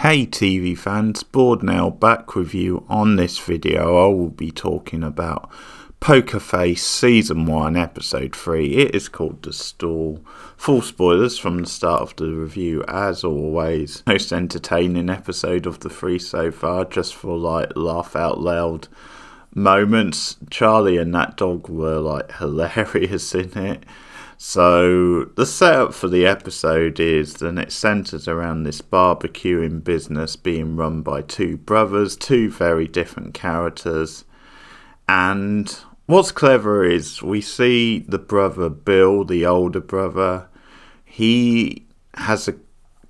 Hey TV fans, Bored Now back with you. On this video I will be talking about Poker Face Season 1 Episode 3. It is called The Stall. Full spoilers from the start of the review as always. Most entertaining episode of the three so far, just for laugh out loud moments. Charlie and that dog were hilarious in it. So the setup for the episode is that it centres around this barbecuing business being run by two brothers, two very different characters. And what's clever is we see the brother Bill, the older brother, he has a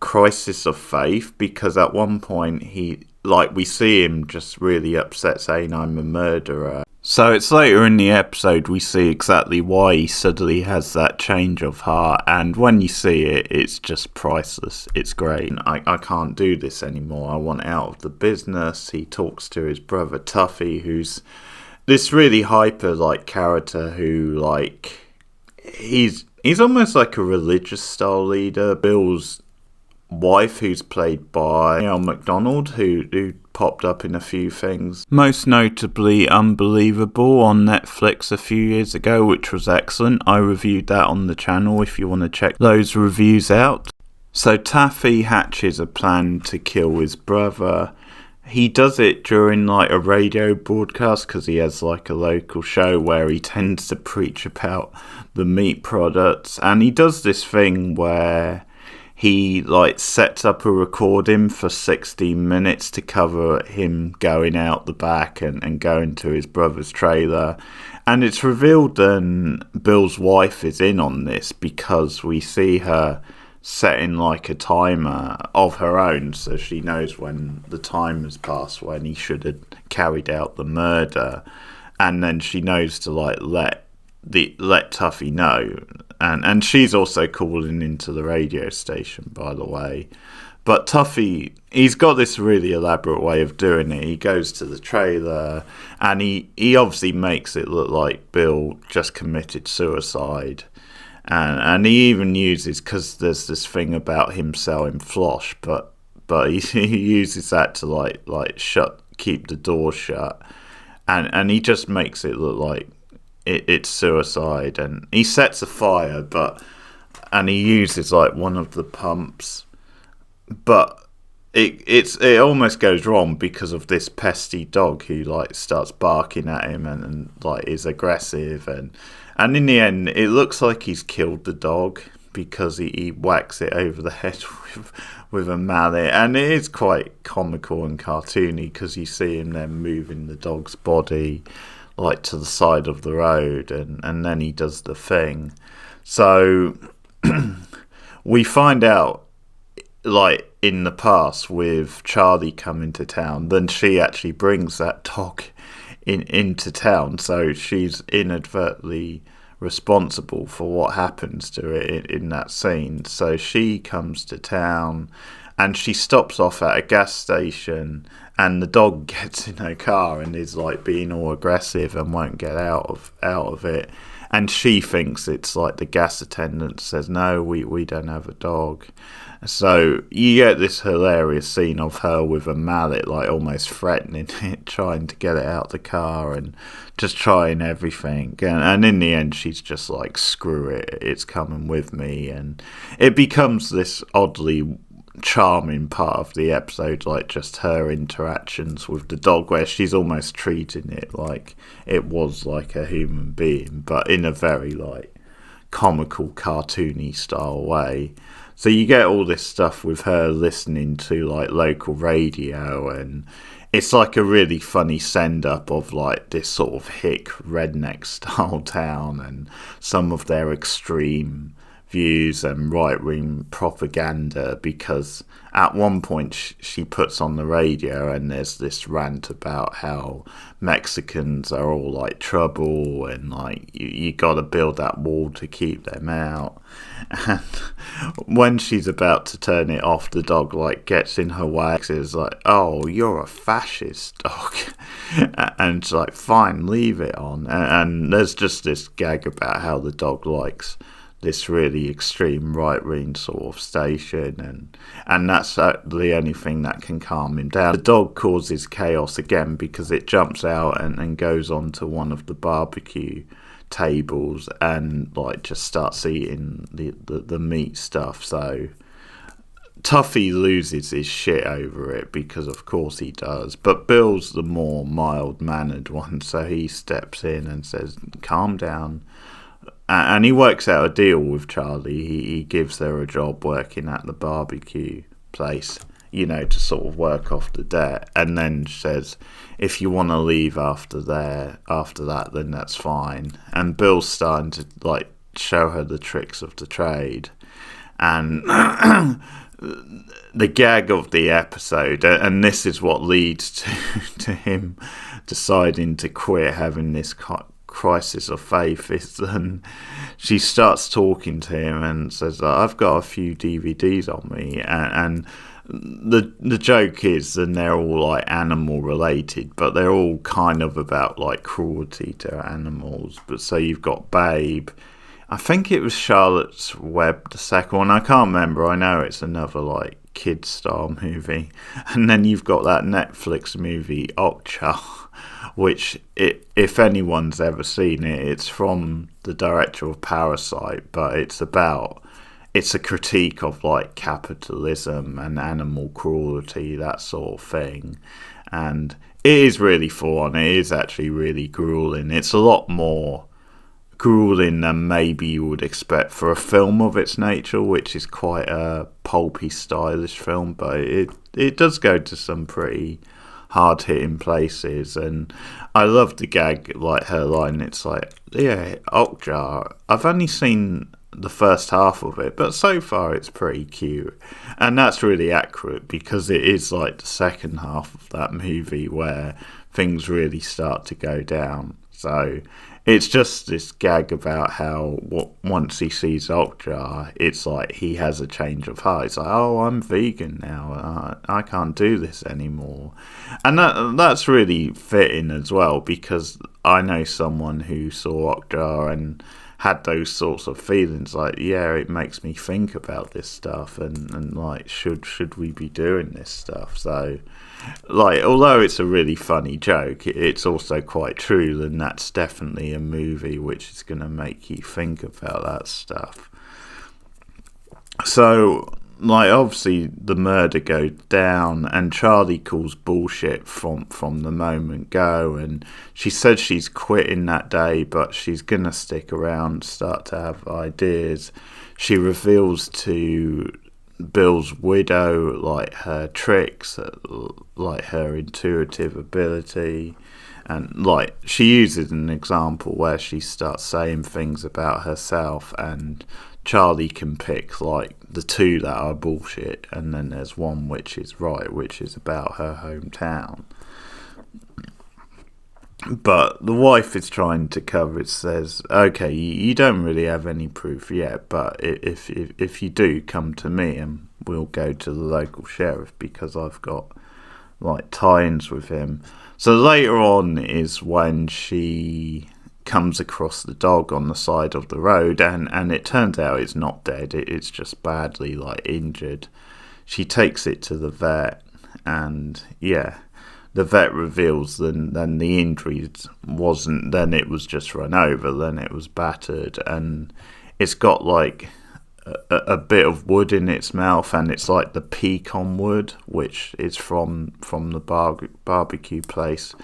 crisis of faith because at one point we see him just really upset saying I'm a murderer. So it's later in the episode we see exactly why he suddenly has that change of heart, and when you see it, it's just priceless. It's great. I can't do this anymore. I want out of the business. He talks to his brother Tuffy, who's this really hyper character who he's almost like a religious style leader. Bill's wife, who's played by Neil McDonald, who popped up in a few things, most notably Unbelievable on Netflix a few years ago, which was excellent. I reviewed that on the channel if you want to check those reviews out. So Taffy hatches a plan to kill his brother. He does it during a radio broadcast because he has a local show where he tends to preach about the meat products, and he does this thing where he sets up a recording for 16 minutes to cover him going out the back and going to his brother's trailer. And it's revealed that Bill's wife is in on this because we see her setting a timer of her own so she knows when the time has passed when he should have carried out the murder. And then she knows to let Tuffy know. And she's also calling into the radio station, by the way. But Tuffy, he's got this really elaborate way of doing it. He goes to the trailer and he obviously makes it look like Bill just committed suicide. And he even uses, because there's this thing about him selling floss, but he uses that to keep the door shut. And he just makes it look like it's suicide, and he sets a fire, and he uses one of the pumps, but it almost goes wrong because of this pesky dog who starts barking at him and is aggressive, and in the end it looks like he's killed the dog because he whacks it over the head with a mallet, and it is quite comical and cartoony because you see him then moving the dog's body to the side of the road, and then he does the thing. So we find out in the past with Charlie coming to town, then she actually brings that dog into town, so she's inadvertently responsible for what happens to it in that scene. So she comes to town and she stops off at a gas station, and the dog gets in her car and is being all aggressive and won't get out of it. And she thinks it's the gas attendant says, no, we don't have a dog. So you get this hilarious scene of her with a mallet, almost threatening it, trying to get it out the car and just trying everything. And in the end, she's just screw it, it's coming with me. And it becomes this oddly charming part of the episode, just her interactions with the dog, where she's almost treating it like it was a human being, but in a very comical, cartoony style way. So you get all this stuff with her listening to local radio, and it's a really funny send up of this sort of hick redneck style town and some of their extreme views and right-wing propaganda, because at one point she puts on the radio and there's this rant about how Mexicans are all trouble and you got to build that wall to keep them out. And when she's about to turn it off, the dog gets in her way. It's oh, you're a fascist dog. And it's fine, leave it on. And there's just this gag about how the dog likes this really extreme right-wing sort of station, and that's the only thing that can calm him down. The dog causes chaos again because it jumps out and goes onto one of the barbecue tables and like just starts eating the meat stuff. So Tuffy loses his shit over it because of course he does, but Bill's the more mild-mannered one, so he steps in and says, calm down. And he works out a deal with Charlie. He gives her a job working at the barbecue place, to sort of work off the debt, and then says, if you want to leave after that, then that's fine. And Bill's starting to like show her the tricks of the trade, and the gag of the episode, and this is what leads to him deciding to quit having this crisis of faith, is then she starts talking to him and says, I've got a few DVDs on me, and the joke is, and they're all like animal related, but they're all kind of about like cruelty to animals. But so you've got Babe, I think it was Charlotte's Web, the second one, I can't remember, I know it's another like kid style movie, and then you've got that Netflix movie Okja, which if anyone's ever seen it, it's from the director of Parasite, but it's a critique of like capitalism and animal cruelty, that sort of thing, and it is really fun. It is actually really grueling. It's a lot more grueling than maybe you would expect for a film of its nature, which is quite a pulpy, stylish film, but it does go to some pretty hard-hitting places. And I love the gag, like her line, it's like, yeah, Okja, I've only seen the first half of it, but so far it's pretty cute. And that's really accurate because it is like the second half of that movie where things really start to go down. So it's just this gag about how once he sees Okja, it's like he has a change of heart. It's like, oh, I'm vegan now. I can't do this anymore. And that's really fitting as well, because I know someone who saw Okja and had those sorts of feelings, like, yeah, it makes me think about this stuff, and like, should we be doing this stuff? So, like, although it's a really funny joke, it's also quite true, and that's definitely a movie which is going to make you think about that stuff. So, like, obviously the murder goes down, and Charlie calls bullshit from the moment go, and she said she's quitting that day, but she's gonna stick around, start to have ideas. She reveals to Bill's widow like her tricks, like her intuitive ability, and like she uses an example where she starts saying things about herself, and Charlie can pick like the two that are bullshit, and then there's one which is right, which is about her hometown. But the wife is trying to cover it, says, okay, you don't really have any proof yet, but if you do, come to me and we'll go to the local sheriff because I've got like tie-ins with him. So later on is when she comes across the dog on the side of the road, and it turns out it's not dead, it's just badly like injured. She takes it to the vet, and yeah, the vet reveals then the injury wasn't, then it was just run over, then it was battered, and it's got like a bit of wood in its mouth, and it's like the pecan wood, which is from the barbecue place.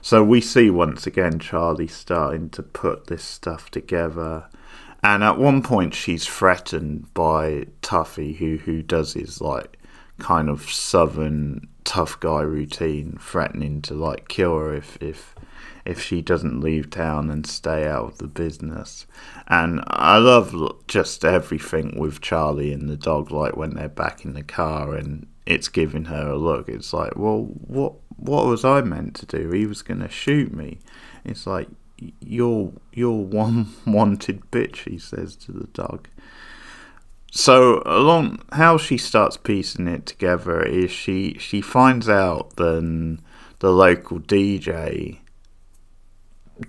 So we see once again Charlie starting to put this stuff together, and at one point she's threatened by Tuffy, who does his like kind of southern tough guy routine, threatening to like kill her if she doesn't leave town and stay out of the business. And I love just everything with Charlie and the dog, like when they're back in the car and it's giving her a look. It's like, well, what was I meant to do? He was going to shoot me. It's like, you're one wanted bitch, he says to the dog. So along how she starts piecing it together is she finds out then the local DJ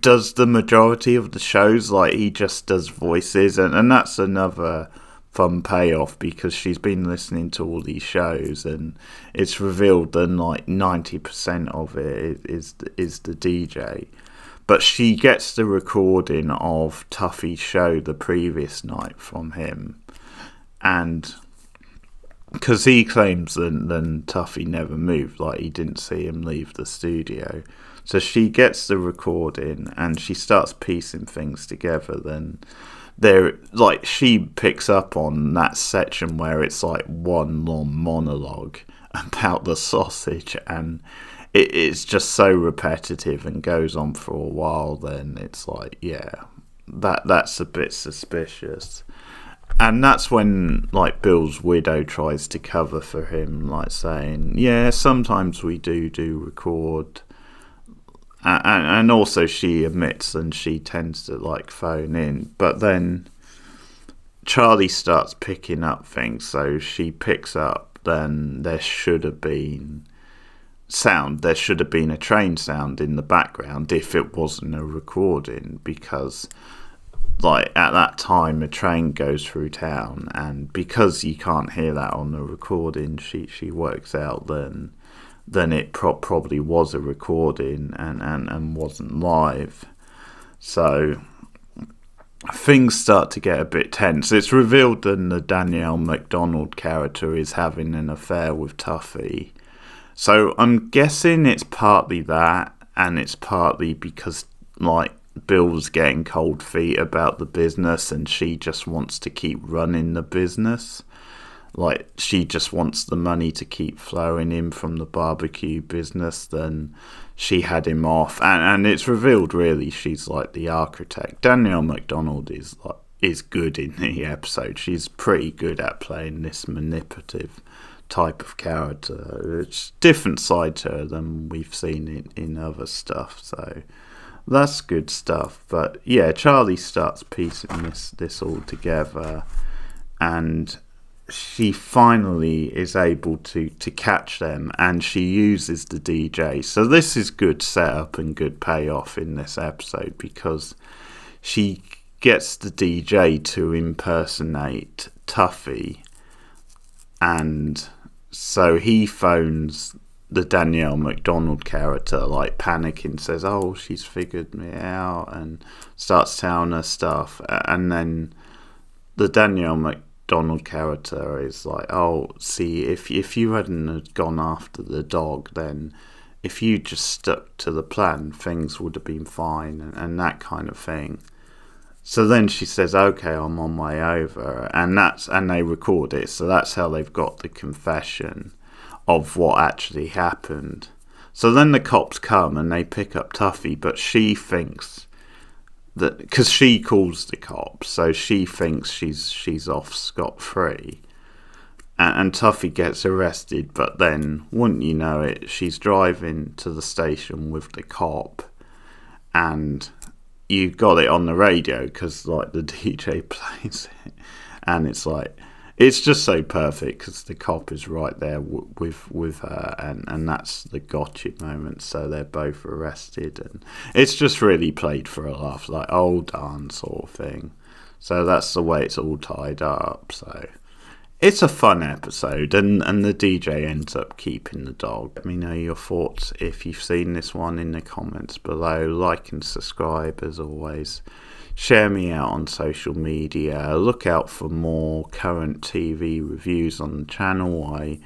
does the majority of the shows. Like, he just does voices, and that's another fun payoff, because she's been listening to all these shows, and it's revealed that like 90% of it is the DJ. But she gets the recording of Tuffy's show the previous night from him, and because he claims that Tuffy never moved, like he didn't see him leave the studio. So she gets the recording and she starts piecing things together. Then she picks up on that section where it's like one long monologue about the sausage, and it's just so repetitive and goes on for a while. Then it's like, yeah, that's a bit suspicious. And that's when like Bill's widow tries to cover for him, like saying, yeah, sometimes we do record. And also she admits, and she tends to like phone in. But then Charlie starts picking up things, so she picks up, then there should have been a train sound in the background if it wasn't a recording, because like at that time a train goes through town, and because you can't hear that on the recording, she works out then it probably was a recording and wasn't live. So things start to get a bit tense. It's revealed that the Danielle McDonald character is having an affair with Tuffy. So I'm guessing it's partly that, and it's partly because like Bill's getting cold feet about the business, and she just wants to keep running the business. Like, she just wants the money to keep flowing in from the barbecue business. Then she had him off, and it's revealed really she's like the architect. Danielle McDonald is good in the episode. She's pretty good at playing this manipulative type of character. It's a different side to her than we've seen in other stuff, so that's good stuff. But yeah, Charlie starts piecing this all together, and she finally is able to catch them, and she uses the DJ. So this is good setup and good payoff in this episode, because she gets the DJ to impersonate Tuffy, and so he phones the Danielle McDonald character, like panicking, says, oh, she's figured me out, and starts telling her stuff. And then the Danielle McDonald character is like, oh, see, if you hadn't gone after the dog, then if you just stuck to the plan, things would have been fine, and that kind of thing. So then she says, okay, I'm on my way over, and they record it. So that's how they've got the confession of what actually happened. So then the cops come and they pick up Tuffy, but she thinks that, because she calls the cops, so she thinks she's off scot-free. And Tuffy gets arrested, but then, wouldn't you know it, she's driving to the station with the cop, and you got it on the radio because like the DJ plays it, and it's like, it's just so perfect because the cop is right there with her, and that's the gotcha moment. So they're both arrested, and it's just really played for a laugh, like old darn sort of thing. So that's the way it's all tied up. So it's a fun episode, and the DJ ends up keeping the dog. Let me know your thoughts if you've seen this one in the comments below. Like and subscribe as always. Share me out on social media. Look out for more current TV reviews on the channel. I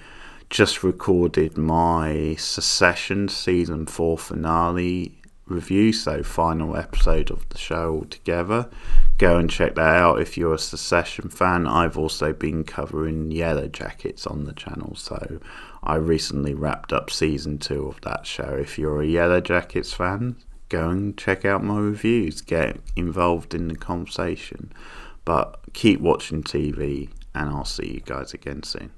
just recorded my Succession Season 4 finale review, so final episode of the show altogether. Go and check that out if you're a Succession fan. I've also been covering Yellow Jackets on the channel, so I recently wrapped up Season 2 of that show. If you're a Yellow Jackets fan, go and check out my reviews, get involved in the conversation. But keep watching TV, and I'll see you guys again soon.